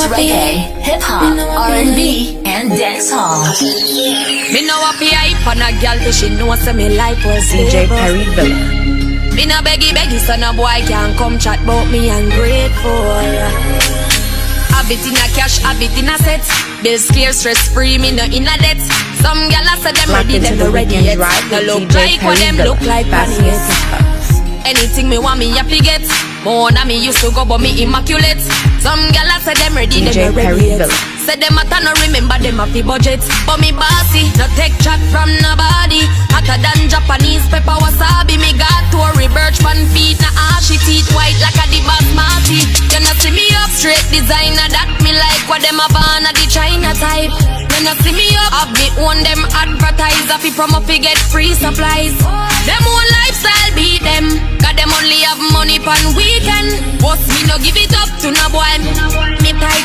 reggae, hip-hop, R&B, and dancehall. Me know a fi hype on a girl till she know say me life was DJ Perry Villa. Me no beggy so no boy can come chat bout me ungrateful. Have it in a cash, have it in a set. Bills clear, stress free, me no in a debt. Some gyal a say them ready, them no ready yet. No look like what them look like panics. Anything me want me have to get. More than me used to go but me immaculate. Some gyal a say them ready, them no ready yet. Say them a no remember them have the budget. But me bossy, no take chat from nobody. Hotter than Japanese pepper wasabi. Me got Tory birch pan feet. Na ashy teeth white like a the basmati. You not see me up straight designer that me like. What them a born a the China type. You not see me up have me own them advertise. If you promo fi get free supplies. Them own lifestyle beat them. Cause them only have money pan weekend. Boss me no give it up to no boy.